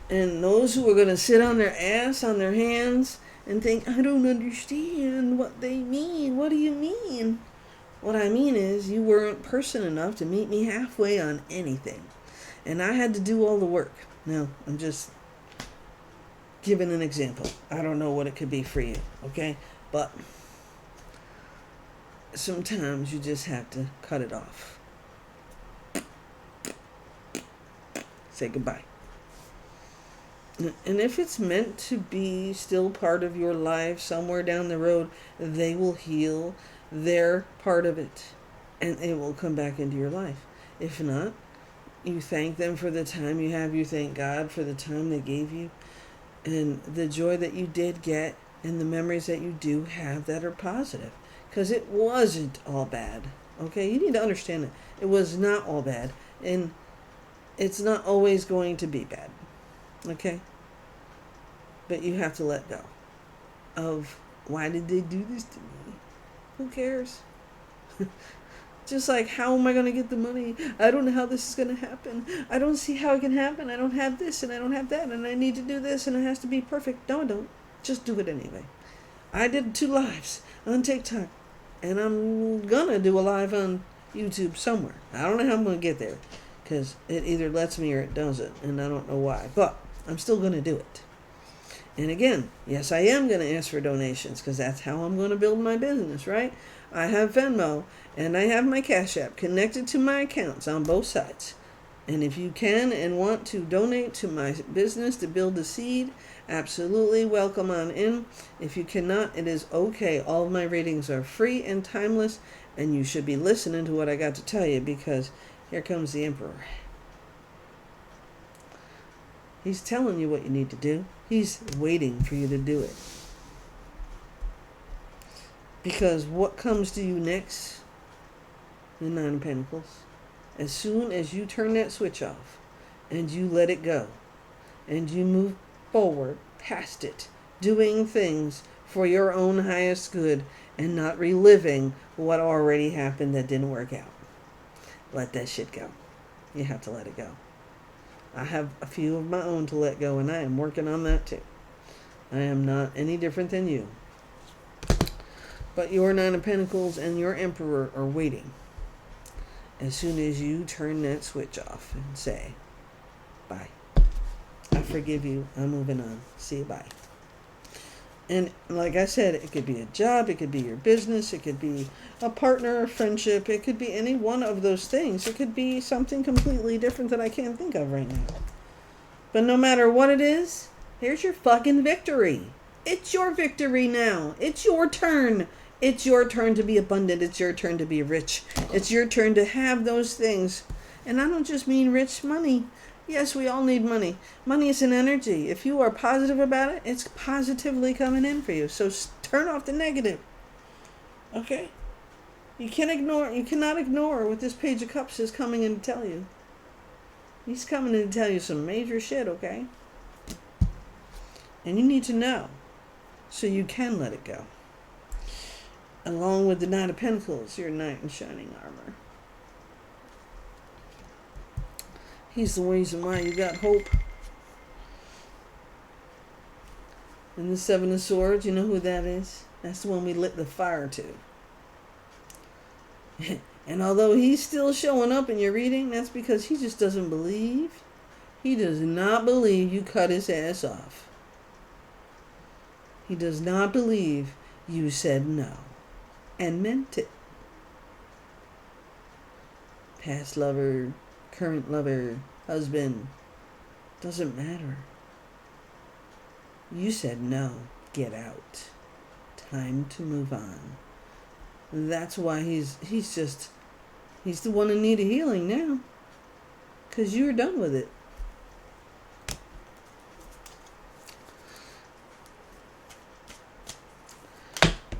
And those who are going to sit on their ass, on their hands, and think, I don't understand what they mean. What do you mean? What I mean is, you weren't person enough to meet me halfway on anything. And I had to do all the work. Now, I'm just giving an example. I don't know what it could be for you, okay? But sometimes you just have to cut it off. Say goodbye. And if it's meant to be still part of your life somewhere down the road, they will heal their part of it, and it will come back into your life. If not, you thank them for the time you have. You thank God for the time they gave you. and the joy that you did get and the memories that you do have that are positive. Because it wasn't all bad. Okay? You need to understand it. It was not all bad. And it's not always going to be bad. Okay? But you have to let go of, why did they do this to me? Who cares? Just like, how am I going to get the money? I don't know how this is going to happen. I don't see how it can happen. I don't have this and I don't have that and I need to do this and it has to be perfect. No, I don't. Just do it anyway. I did 2 lives on TikTok and I'm going to do a live on YouTube somewhere. I don't know how I'm going to get there because it either lets me or it doesn't, and I don't know why. But I'm still going to do it. And again, yes, I am going to ask for donations because that's how I'm going to build my business, right? I have Venmo and I have my Cash App connected to my accounts on both sides. And if you can and want to donate to my business to build the seed, absolutely welcome on in. If you cannot, it is okay. All of my readings are free and timeless, and you should be listening to what I got to tell you, because here comes the Emperor. He's telling you what you need to do. He's waiting for you to do it. Because what comes to you next? The 9 of Pentacles. As soon as you turn that switch off and you let it go and you move forward past it, doing things for your own highest good and not reliving what already happened that didn't work out. Let that shit go. You have to let it go. I have a few of my own to let go, and I am working on that too. I am not any different than you. But your 9 of Pentacles and your Emperor are waiting. As soon as you turn that switch off and say, bye. I forgive you. I'm moving on. See you, bye. And like I said, it could be a job, it could be your business, it could be a partner, a friendship, it could be any one of those things. It could be something completely different that I can't think of right now. But no matter what it is, here's your fucking victory. It's your victory now. It's your turn. It's your turn to be abundant. It's your turn to be rich. It's your turn to have those things. And I don't just mean rich money. Yes, we all need money. Money is an energy. If you are positive about it, it's positively coming in for you. So turn off the negative. Okay? You cannot ignore what this Page of Cups is coming in to tell you. He's coming in to tell you some major shit, okay? And you need to know so you can let it go. Along with the 9 of Pentacles, your knight in shining armor. He's the reason why you got hope. And the 7 of Swords, you know who that is? That's the one we lit the fire to. And although he's still showing up in your reading, that's because he just doesn't believe. He does not believe you cut his ass off. He does not believe you said no and meant it. Past lover, current lover, husband, doesn't matter. You said no, get out. Time to move on. That's why he's the one in need of healing now. Because you're done with it.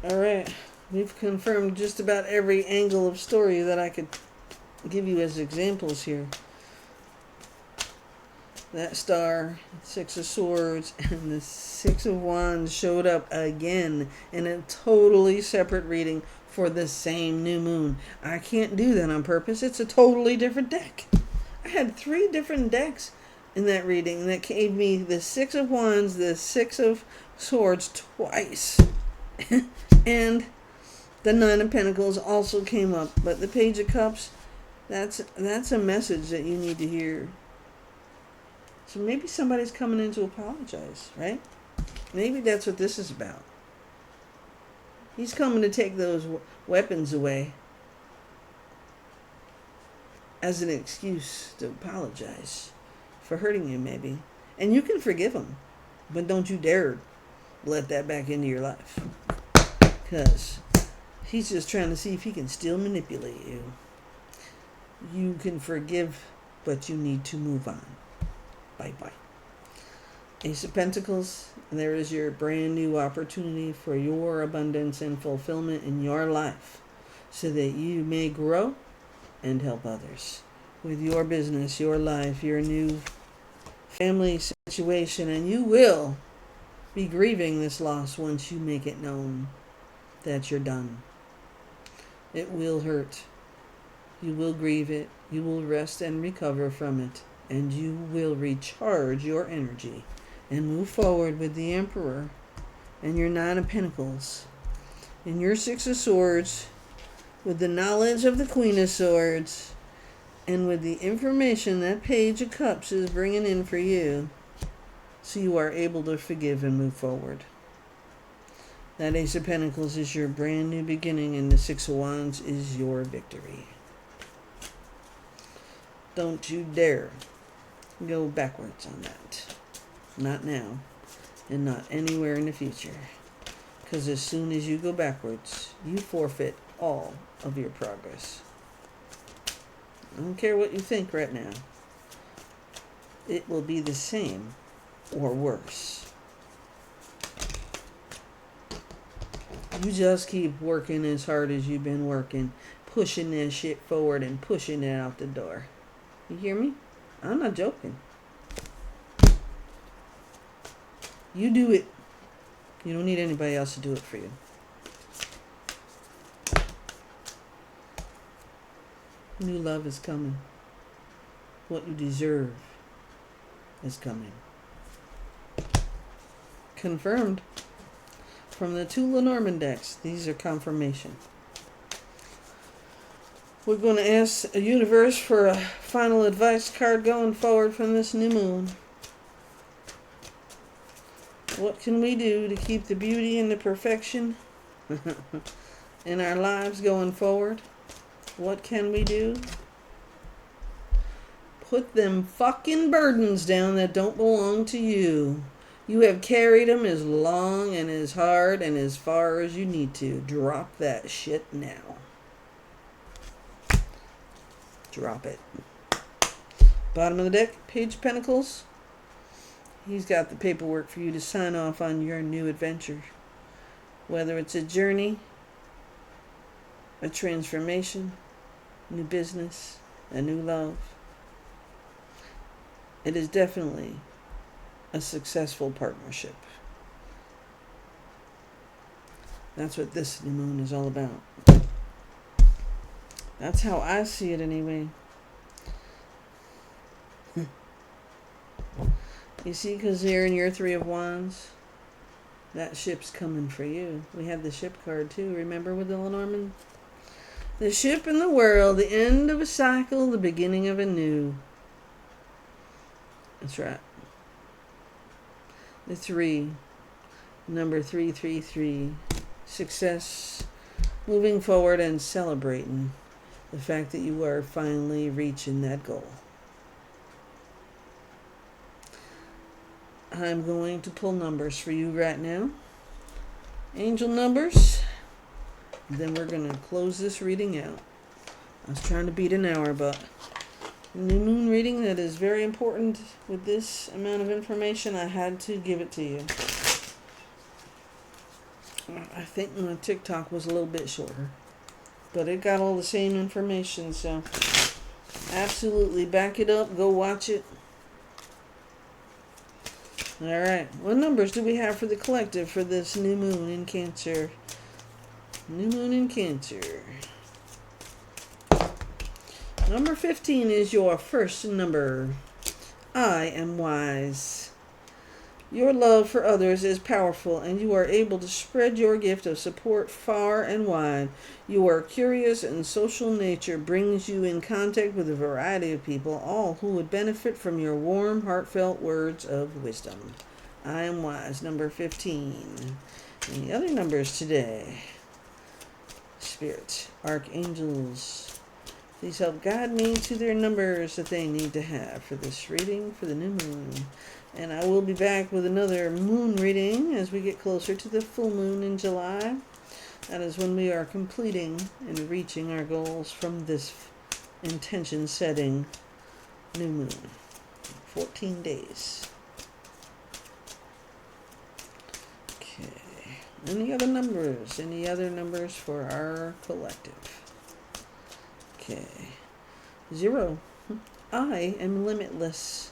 Alright, we've confirmed just about every angle of story that I could give you as examples here. That star, 6 of Swords, and the 6 of Wands showed up again in a totally separate reading for the same new moon. I can't do that on purpose. It's a totally different deck. I had 3 different decks in that reading that gave me the 6 of Wands, the 6 of Swords twice. And the 9 of Pentacles also came up. But the Page of Cups, that's a message that you need to hear. So maybe somebody's coming in to apologize, right? Maybe that's what this is about. He's coming to take those weapons away as an excuse to apologize for hurting you, maybe. And you can forgive him, but don't you dare let that back into your life. Because he's just trying to see if he can still manipulate you. You can forgive, but you need to move on. Bye-bye. Ace of Pentacles, there is your brand new opportunity for your abundance and fulfillment in your life so that you may grow and help others with your business, your life, your new family situation, and you will be grieving this loss once you make it known that you're done. It will hurt. You will grieve it. You will rest and recover from it, and you will recharge your energy and move forward with the Emperor and your Nine of Pentacles and your Six of Swords with the knowledge of the Queen of Swords and with the information that Page of Cups is bringing in for you, so you are able to forgive and move forward. That Ace of Pentacles is your brand new beginning, and the Six of Wands is your victory. Don't you dare go backwards on that. Not now, and not anywhere in the future. Because as soon as you go backwards, you forfeit all of your progress. I don't care what you think right now. It will be the same or worse. You just keep working as hard as you've been working, pushing that shit forward and pushing it out the door. You hear me? I'm not joking. You do it. You don't need anybody else to do it for you. New love is coming. What you deserve is coming. Confirmed. From the two Lenormand decks, these are confirmation. We're going to ask the universe for a final advice card going forward from this new moon. What can we do to keep the beauty and the perfection in our lives going forward? What can we do? Put them fucking burdens down that don't belong to you. You have carried them as long and as hard and as far as you need to. Drop that shit now. Drop it. Bottom of the deck, Page of Pentacles. He's got the paperwork for you to sign off on your new adventure. Whether it's a journey, a transformation, new business, a new love. It is definitely a successful partnership. That's what this new moon is all about. That's how I see it anyway. You see, because they're in your Three of Wands, that ship's coming for you. We had the ship card too, remember, with the Lenormand? The ship in the world, the end of a cycle, the beginning of a new. That's right. The 3, number 333, success, moving forward and celebrating the fact that you are finally reaching that goal. I'm going to pull numbers for you right now. Angel numbers. Then we're going to close this reading out. I was trying to beat an hour, but new moon reading that is very important with this amount of information. I had to give it to you. I think my TikTok was a little bit shorter, but it got all the same information, so absolutely back it up. Go watch it. All right. What numbers do we have for the collective for this new moon in Cancer? New moon in Cancer. Number 15 is your first number. I am wise. Your love for others is powerful, and you are able to spread your gift of support far and wide. You are curious, and social nature brings you in contact with a variety of people, all who would benefit from your warm, heartfelt words of wisdom. I am wise, number 15. And the other numbers today. Spirits, archangels, please help guide me to their numbers that they need to have for this reading for the new moon. And I will be back with another moon reading as we get closer to the full moon in July. That is when we are completing and reaching our goals from this intention setting new moon. 14 days. Any other numbers? Any other numbers for our collective? Okay. 0. I am limitless.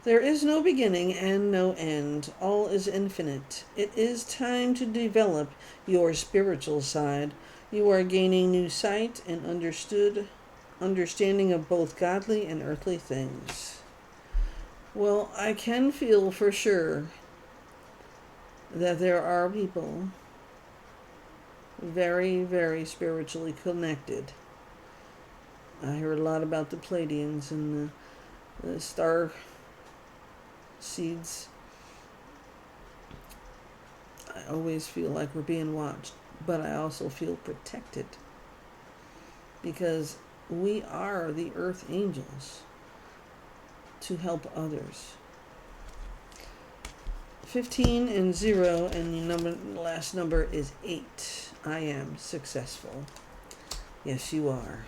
There is no beginning and no end. All is infinite. It is time to develop your spiritual side. You are gaining new sight and understanding of both godly and earthly things. Well, I can feel for sure that there are people very, very spiritually connected. I heard a lot about the Pleiadians and the star seeds. I always feel like we're being watched, but I also feel protected because we are the earth angels to help others. 15 and 0, and the last number is 8. I am successful. Yes, you are.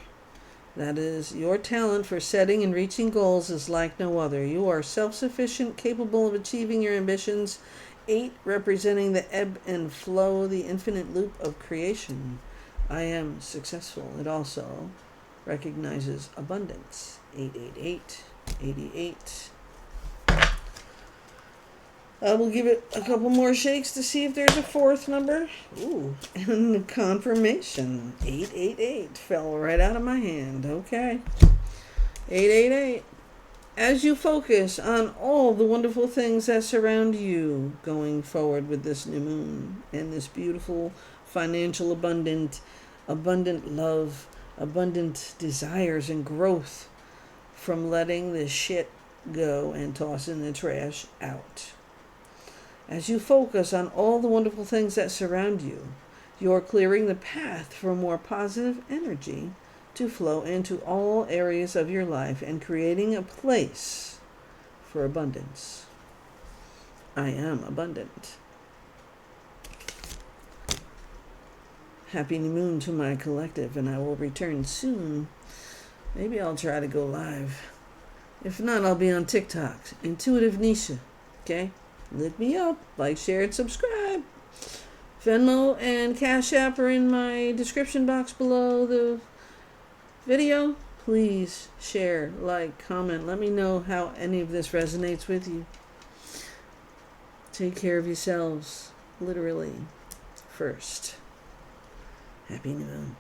That is, your talent for setting and reaching goals is like no other. You are self-sufficient, capable of achieving your ambitions. 8 representing the ebb and flow, the infinite loop of creation. I am successful. It also recognizes abundance. 888, 88. I will give it a couple more shakes to see if there's a 4th number. Ooh, and confirmation. 888 fell right out of my hand. Okay. 888. As you focus on all the wonderful things that surround you going forward with this new moon and this beautiful financial abundant love, abundant desires and growth from letting this shit go and tossing the trash out. As you focus on all the wonderful things that surround you, you're clearing the path for more positive energy to flow into all areas of your life and creating a place for abundance. I am abundant. Happy new moon to my collective, and I will return soon. Maybe I'll try to go live. If not, I'll be on TikTok. Intuitive Nisha. Okay? Look me up. Like, share, and subscribe. Venmo and Cash App are in my description box below the video. Please share, like, comment. Let me know how any of this resonates with you. Take care of yourselves, literally, first. Happy New Moon.